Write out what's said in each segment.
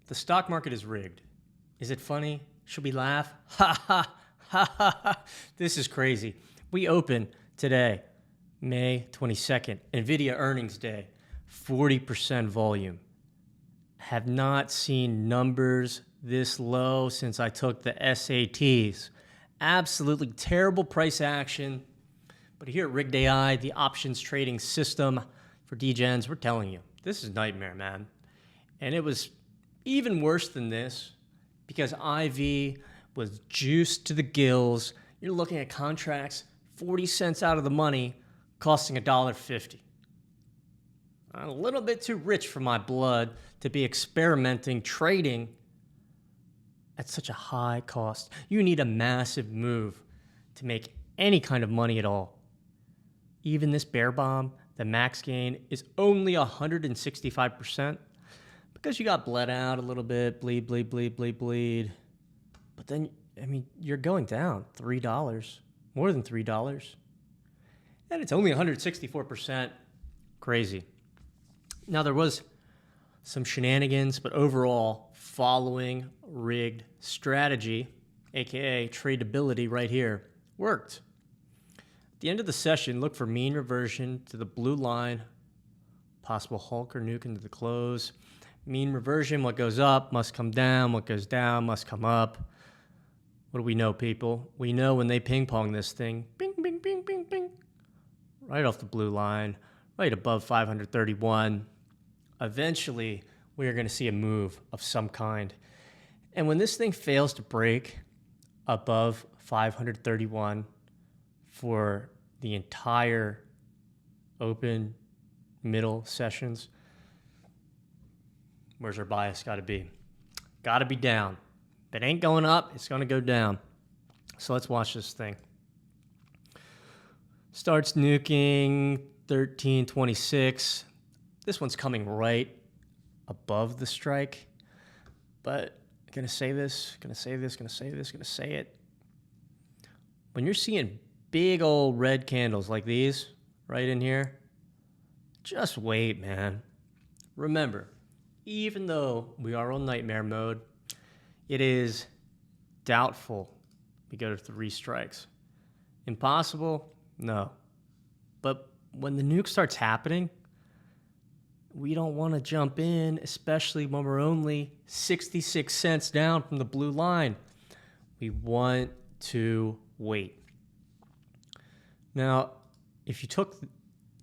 The stock market is rigged. Is it funny? Should we laugh? Ha ha ha ha ha. This is crazy. We open today, May 22nd, NVIDIA earnings day, 40% volume. Have not seen numbers this low since I took the SATs. Absolutely terrible price action. But here at Rigged AI, the options trading system for DGens, we're telling you, this is nightmare, man. And it was even worse than this because IV was juiced to the gills. You're looking at contracts 40 cents out of the money, costing $1.50. A little bit too rich for my blood to be experimenting, trading at such a high cost. You need a massive move to make any kind of money at all. Even this bear bomb, the max gain is only 165% because you got bled out a little bit, bleed. But then, I mean, you're going down $3, more than $3. And it's only 164%. Crazy. Now, there was some shenanigans, but overall, following rigged strategy, aka tradability right here, worked. At the end of the session, look for mean reversion to the blue line, possible Hulk or nuke into the close. Mean reversion, what goes up must come down, what goes down must come up. What do we know, people? We know when they ping pong this thing, bing, bing, bing, bing, bing, right off the blue line, right above 531. Eventually, we are going to see a move of some kind. And when this thing fails to break above 531 for the entire open middle sessions, where's our bias got to be? Got to be down. If it ain't going up, it's going to go down. So let's watch this thing. Starts nuking 1326. This one's coming right above the strike. But I'm going to say this, going to say this, going to say this, going to say it. When you're seeing big old red candles like these right in here, just wait, man. Remember, even though we are on nightmare mode, it is doubtful we go to 3 strikes. Impossible? No. But when the nuke starts happening, we don't want to jump in, especially when we're only 66 cents down from the blue line. We want to wait. Now, if you took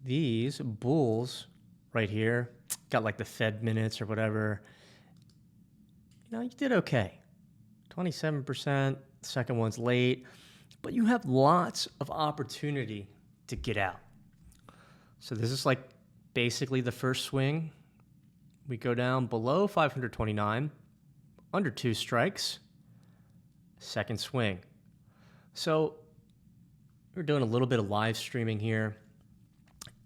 these bulls right here, got like the Fed minutes or whatever, you did okay. 27%, the second one's late, but you have lots of opportunity to get out. So this is like basically the first swing. We go down below 529, under 2 strikes, second swing. So we're doing a little bit of live streaming here.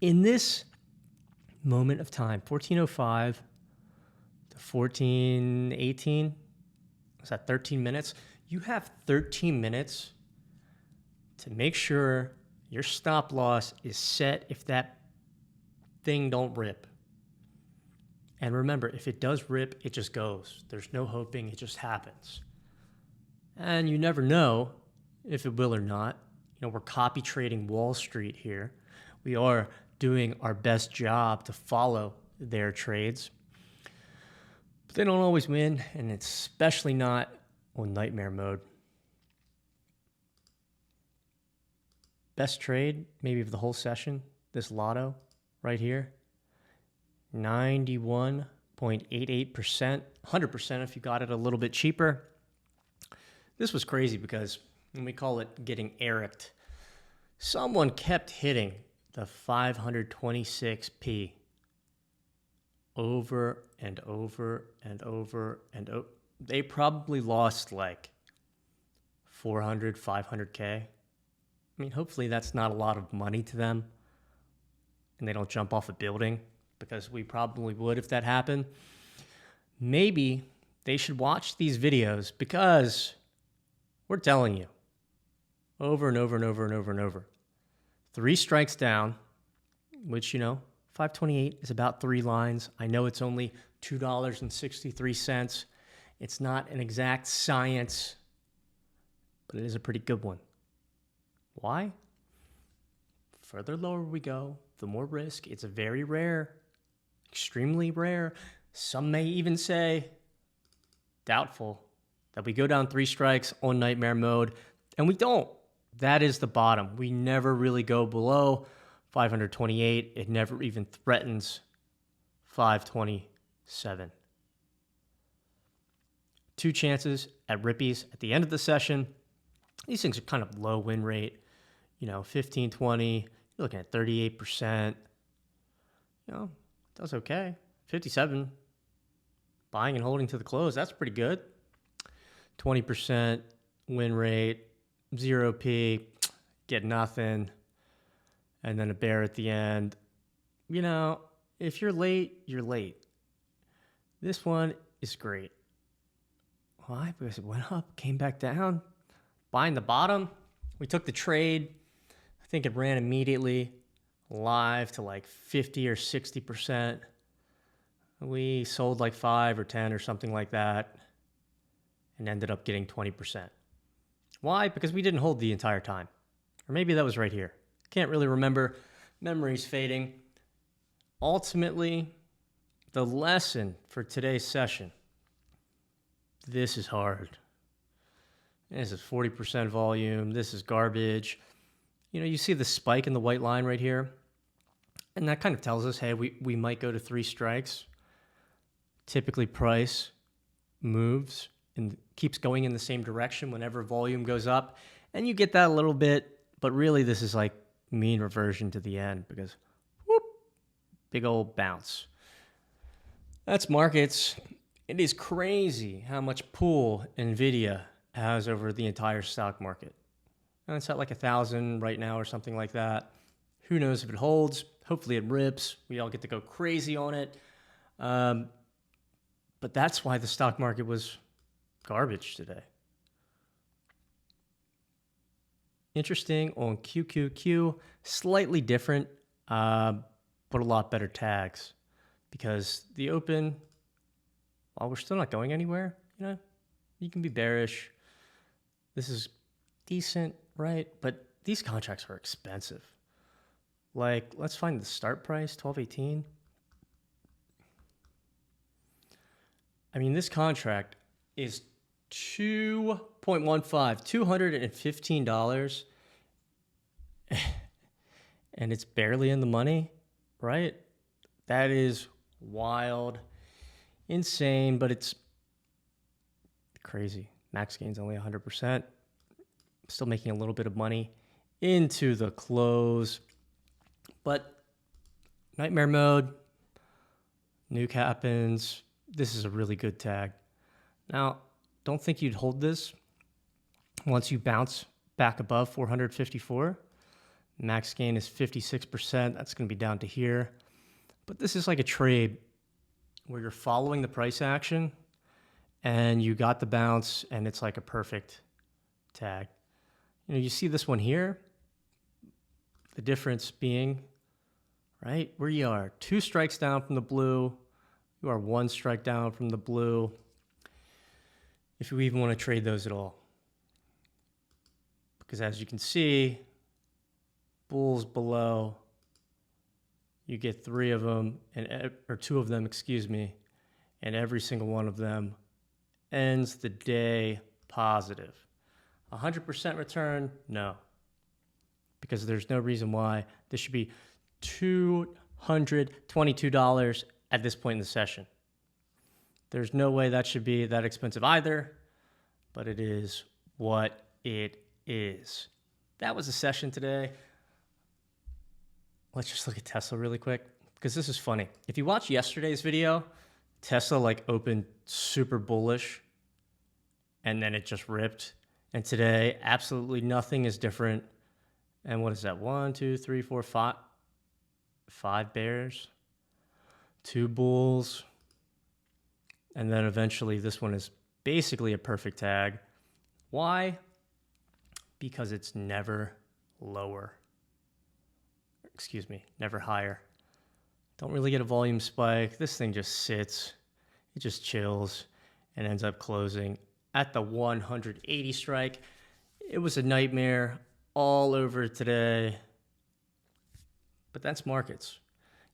In this moment of time, 1405 to 1418, is that 13 minutes? You have 13 minutes to make sure your stop loss is set if that thing don't rip. And remember, if it does rip, it just goes. There's no hoping, it just happens. And you never know if it will or not. We're copy trading Wall Street here. We are doing our best job to follow their trades. But they don't always win, and it's especially not on nightmare mode. Best trade, maybe of the whole session, this lotto right here. 91.88%, 100% if you got it a little bit cheaper. This was crazy because, and we call it getting Ericked, someone kept hitting the 526p over and over and over and over. They probably lost like 400, 500K. I mean, hopefully that's not a lot of money to them and they don't jump off a building, because we probably would if that happened. Maybe they should watch these videos, because we're telling you over and over and over and over and over. 3 strikes down, which, 528 is about 3 lines. I know it's only $2.63. It's not an exact science, but it is a pretty good one. Why? Further lower we go, the more risk. It's very rare, extremely rare. Some may even say doubtful that we go down 3 strikes on nightmare mode, and we don't. That is the bottom. We never really go below 528. It never even threatens 527. 2 chances at rippies at the end of the session. These things are kind of low win rate, 15, 20. You're looking at 38%. Does okay. 57. Buying and holding to the close. That's pretty good. 20% win rate, 0p, get nothing, and then a bear at the end. If you're late, you're late. This one is great. Why? Because it went up, came back down. Buying the bottom. We took the trade. I think it ran immediately live to like 50 or 60%. We sold like 5 or 10 or something like that and ended up getting 20%. Why? Because we didn't hold the entire time. Or maybe that was right here. Can't really remember. Memory's fading. Ultimately, the lesson for today's session. This is hard. This is 40% volume. This is garbage. You see the spike in the white line right here. And that kind of tells us, hey, we might go to 3 strikes. Typically, price moves and keeps going in the same direction whenever volume goes up. And you get that a little bit, but really this is like mean reversion to the end because whoop, big old bounce. That's markets. It is crazy how much pull NVIDIA has over the entire stock market. And it's at like 1,000 right now or something like that. Who knows if it holds? Hopefully it rips. We all get to go crazy on it. But that's why the stock market was garbage today. Interesting on QQQ, slightly different, but a lot better tags because the open, while we're still not going anywhere, you can be bearish. This is decent, right? But these contracts are expensive. Like, let's find the start price, 1218. I mean, this contract is $2.15, $215. And it's barely in the money, right? That is wild, insane, but it's crazy. Max gain's only 100%. Still making a little bit of money into the close. But nightmare mode, nuke happens. This is a really good tag. Now, don't think you'd hold this once you bounce back above 454. Max gain is 56%. That's going to be down to here. But this is like a trade where you're following the price action and you got the bounce and it's like a perfect tag. You see this one here, the difference being, right, where you are 2 strikes down from the blue, you are 1 strike down from the blue, if you even want to trade those at all. Because as you can see, bulls below, you get 3 of them, or 2 of them, excuse me, and every single one of them ends the day positive. 100% return? No. Because there's no reason why this should be $222 at this point in the session. There's no way that should be that expensive either, but it is what it is. That was the session today. Let's just look at Tesla really quick, because this is funny. If you watch yesterday's video, Tesla opened super bullish, and then it just ripped. And today, absolutely nothing is different. And what is that? 1, 2, 3, 4, 5. 5 bears, 2 bulls, and then eventually this one is basically a perfect tag. Why? Because it's never lower. Excuse me, never higher Don't really get a volume spike. This thing just sits. It just chills and ends up closing at the 180 strike. It was a nightmare all over today. But that's markets.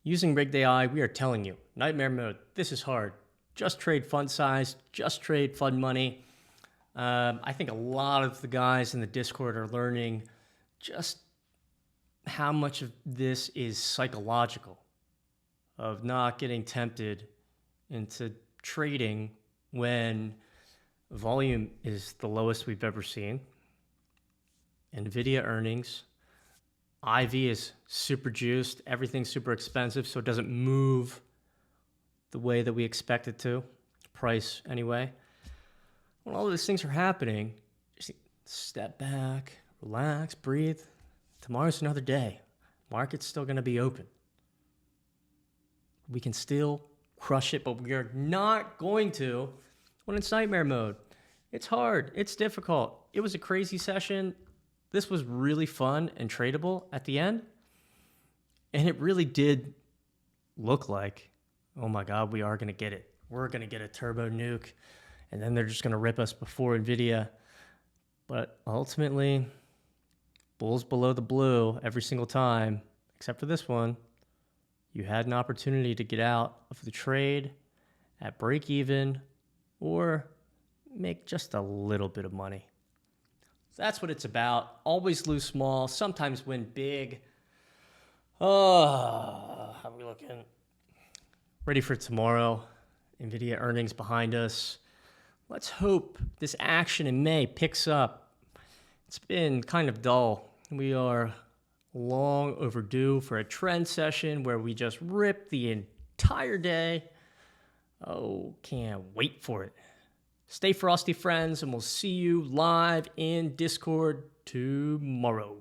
Using Rigged AI, we are telling you, nightmare mode, this is hard. Just trade fund size, just trade fund money. I think a lot of the guys in the Discord are learning just how much of this is psychological, of not getting tempted into trading when volume is the lowest we've ever seen. NVIDIA earnings, IV is super juiced, everything's super expensive, so it doesn't move the way that we expect it to, price anyway. When all of these things are happening, just step back, relax, breathe. Tomorrow's another day. Market's still going to be open. We can still crush it, but we are not going to when it's nightmare mode. It's hard. It's difficult. It was a crazy session. This was really fun and tradable at the end. And it really did look like, oh my God, we are going to get it. We're going to get a turbo nuke. And then they're just going to rip us before NVIDIA. But ultimately, bulls below the blue every single time, except for this one. You had an opportunity to get out of the trade at break even or make just a little bit of money. That's what it's about. Always lose small, sometimes win big. Oh, how are we looking? Ready for tomorrow. NVIDIA earnings behind us. Let's hope this action in May picks up. It's been kind of dull. We are long overdue for a trend session where we just rip the entire day. Oh, can't wait for it. Stay frosty, friends, and we'll see you live in Discord tomorrow.